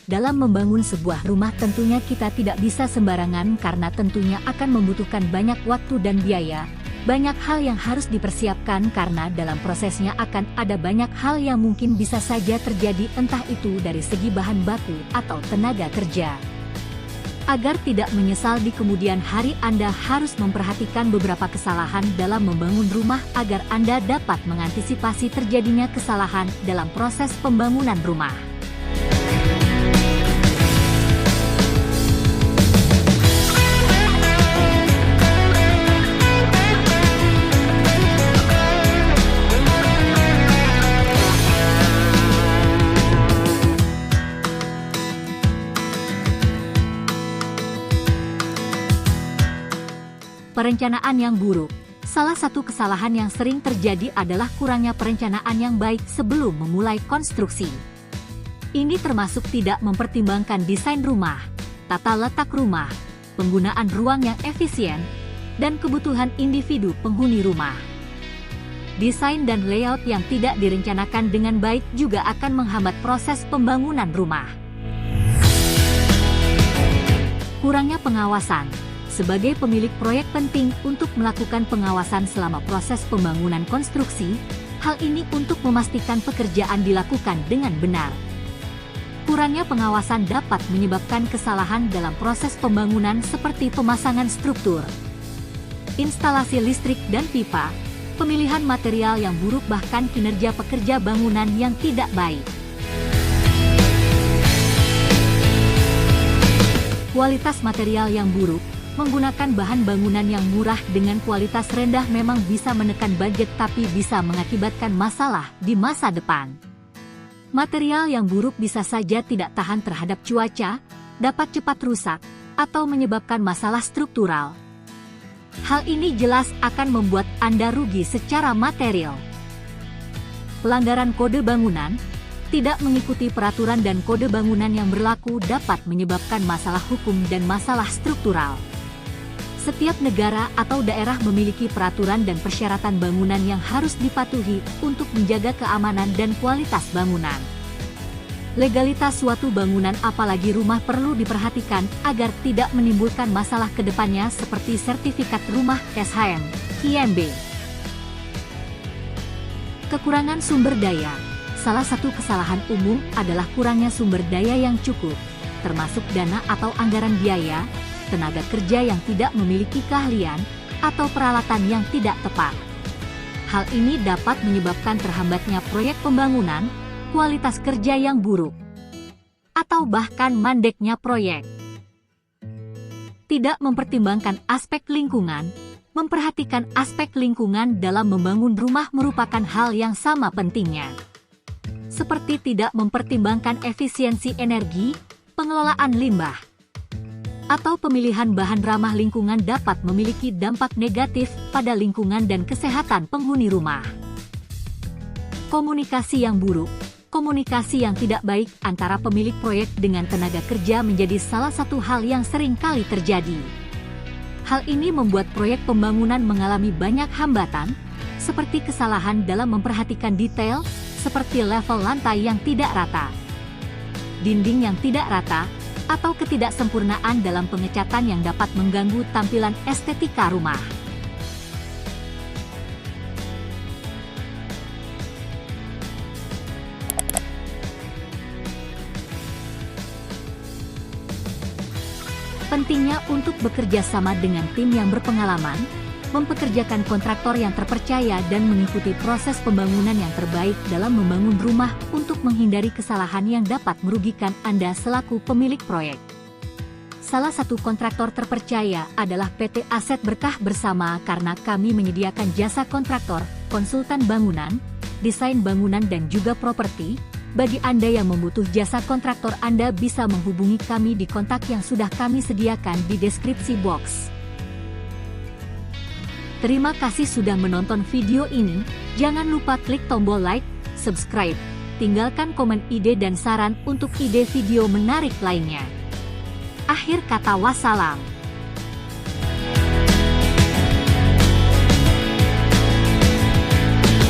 Dalam membangun sebuah rumah tentunya kita tidak bisa sembarangan karena tentunya akan membutuhkan banyak waktu dan biaya. Banyak hal yang harus dipersiapkan karena dalam prosesnya akan ada banyak hal yang mungkin bisa saja terjadi, entah itu dari segi bahan baku atau tenaga kerja. Agar tidak menyesal di kemudian hari, Anda harus memperhatikan beberapa kesalahan dalam membangun rumah agar Anda dapat mengantisipasi terjadinya kesalahan dalam proses pembangunan rumah. Perencanaan yang buruk. Salah satu kesalahan yang sering terjadi adalah kurangnya perencanaan yang baik sebelum memulai konstruksi. Ini termasuk tidak mempertimbangkan desain rumah, tata letak rumah, penggunaan ruang yang efisien, dan kebutuhan individu penghuni rumah. Desain dan layout yang tidak direncanakan dengan baik juga akan menghambat proses pembangunan rumah. Kurangnya pengawasan. Sebagai pemilik proyek penting untuk melakukan pengawasan selama proses pembangunan konstruksi, hal ini untuk memastikan pekerjaan dilakukan dengan benar. Kurangnya pengawasan dapat menyebabkan kesalahan dalam proses pembangunan seperti pemasangan struktur, instalasi listrik dan pipa, pemilihan material yang buruk, bahkan kinerja pekerja bangunan yang tidak baik. Kualitas material yang buruk. Menggunakan bahan bangunan yang murah dengan kualitas rendah memang bisa menekan budget tapi bisa mengakibatkan masalah di masa depan. Material yang buruk bisa saja tidak tahan terhadap cuaca, dapat cepat rusak, atau menyebabkan masalah struktural. Hal ini jelas akan membuat Anda rugi secara material. Pelanggaran kode bangunan. Tidak mengikuti peraturan dan kode bangunan yang berlaku dapat menyebabkan masalah hukum dan masalah struktural. Setiap negara atau daerah memiliki peraturan dan persyaratan bangunan yang harus dipatuhi untuk menjaga keamanan dan kualitas bangunan. Legalitas suatu bangunan apalagi rumah perlu diperhatikan agar tidak menimbulkan masalah ke depannya seperti sertifikat rumah SHM, IMB. Kekurangan sumber daya. Salah satu kesalahan umum adalah kurangnya sumber daya yang cukup, termasuk dana atau anggaran biaya, tenaga kerja yang tidak memiliki keahlian, atau peralatan yang tidak tepat. Hal ini dapat menyebabkan terhambatnya proyek pembangunan, kualitas kerja yang buruk, atau bahkan mandeknya proyek. Tidak mempertimbangkan aspek lingkungan. Memperhatikan aspek lingkungan dalam membangun rumah merupakan hal yang sama pentingnya. Seperti tidak mempertimbangkan efisiensi energi, pengelolaan limbah, atau pemilihan bahan ramah lingkungan dapat memiliki dampak negatif pada lingkungan dan kesehatan penghuni rumah. Komunikasi yang buruk. Komunikasi yang tidak baik antara pemilik proyek dengan tenaga kerja menjadi salah satu hal yang sering kali terjadi. Hal ini membuat proyek pembangunan mengalami banyak hambatan, seperti kesalahan dalam memperhatikan detail, seperti level lantai yang tidak rata, dinding yang tidak rata, atau ketidaksempurnaan dalam pengecatan yang dapat mengganggu tampilan estetika rumah. Pentingnya untuk bekerja sama dengan tim yang berpengalaman, mempekerjakan kontraktor yang terpercaya dan mengikuti proses pembangunan yang terbaik dalam membangun rumah untuk menghindari kesalahan yang dapat merugikan Anda selaku pemilik proyek. Salah satu kontraktor terpercaya adalah PT Aset Berkah Bersama karena kami menyediakan jasa kontraktor, konsultan bangunan, desain bangunan dan juga properti. Bagi Anda yang membutuh jasa kontraktor, Anda bisa menghubungi kami di kontak yang sudah kami sediakan di deskripsi box. Terima kasih sudah menonton video ini, jangan lupa klik tombol like, subscribe, tinggalkan komen ide dan saran untuk ide video menarik lainnya. Akhir kata wassalam.